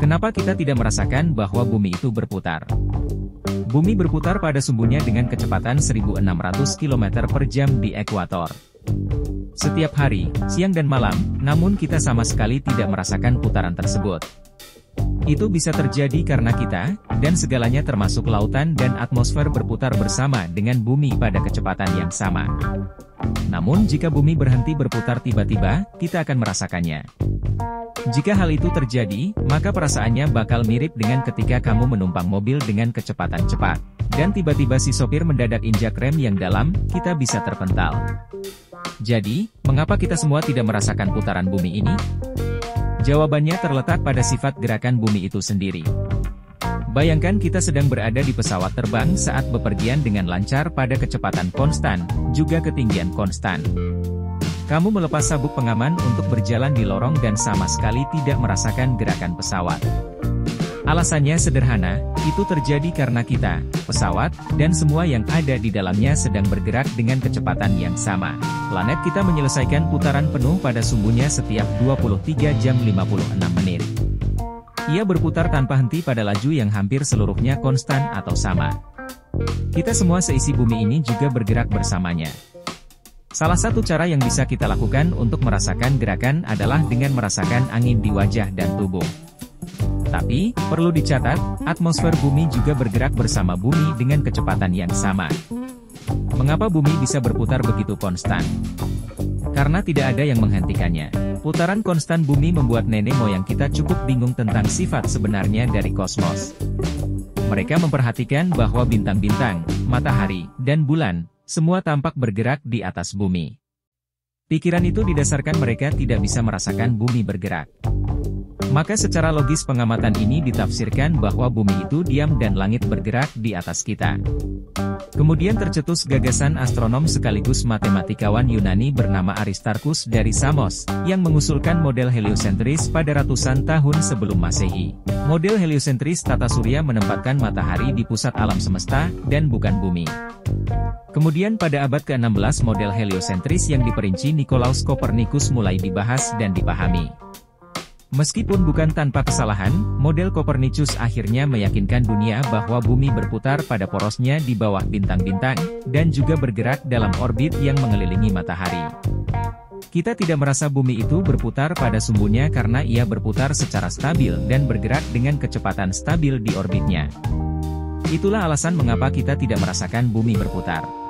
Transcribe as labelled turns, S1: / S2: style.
S1: Kenapa kita tidak merasakan bahwa bumi itu berputar? Bumi berputar pada sumbunya dengan kecepatan 1.600 km per jam di ekuator. Setiap hari, siang dan malam, namun kita sama sekali tidak merasakan putaran tersebut. Itu bisa terjadi karena kita, dan segalanya termasuk lautan dan atmosfer berputar bersama dengan bumi pada kecepatan yang sama. Namun jika bumi berhenti berputar tiba-tiba, kita akan merasakannya. Jika hal itu terjadi, maka perasaannya bakal mirip dengan ketika kamu menumpang mobil dengan kecepatan cepat. Dan tiba-tiba si sopir mendadak injak rem yang dalam, kita bisa terpental. Jadi, mengapa kita semua tidak merasakan putaran bumi ini? Jawabannya terletak pada sifat gerakan bumi itu sendiri. Bayangkan kita sedang berada di pesawat terbang saat bepergian dengan lancar pada kecepatan konstan, juga ketinggian konstan. Kamu melepas sabuk pengaman untuk berjalan di lorong dan sama sekali tidak merasakan gerakan pesawat. Alasannya sederhana, itu terjadi karena kita, pesawat, dan semua yang ada di dalamnya sedang bergerak dengan kecepatan yang sama. Planet kita menyelesaikan putaran penuh pada sumbunya setiap 23 jam 56 menit. Ia berputar tanpa henti pada laju yang hampir seluruhnya konstan atau sama. Kita semua seisi bumi ini juga bergerak bersamanya. Salah satu cara yang bisa kita lakukan untuk merasakan gerakan adalah dengan merasakan angin di wajah dan tubuh. Tapi, perlu dicatat, atmosfer bumi juga bergerak bersama bumi dengan kecepatan yang sama. Mengapa bumi bisa berputar begitu konstan? Karena tidak ada yang menghentikannya. Putaran konstan bumi membuat nenek moyang kita cukup bingung tentang sifat sebenarnya dari kosmos. Mereka memperhatikan bahwa bintang-bintang, matahari, dan bulan, semua tampak bergerak di atas bumi. Pikiran itu didasarkan mereka tidak bisa merasakan bumi bergerak. Maka secara logis pengamatan ini ditafsirkan bahwa bumi itu diam dan langit bergerak di atas kita. Kemudian tercetus gagasan astronom sekaligus matematikawan Yunani bernama Aristarchus dari Samos, yang mengusulkan model heliosentris pada ratusan tahun sebelum Masehi. Model heliosentris tata surya menempatkan matahari di pusat alam semesta, dan bukan bumi. Kemudian pada abad ke-16 model heliosentris yang diperinci Nicolaus Copernicus mulai dibahas dan dipahami. Meskipun bukan tanpa kesalahan, model Copernicus akhirnya meyakinkan dunia bahwa bumi berputar pada porosnya di bawah bintang-bintang, dan juga bergerak dalam orbit yang mengelilingi matahari. Kita tidak merasa bumi itu berputar pada sumbunya karena ia berputar secara stabil dan bergerak dengan kecepatan stabil di orbitnya. Itulah alasan mengapa kita tidak merasakan bumi berputar.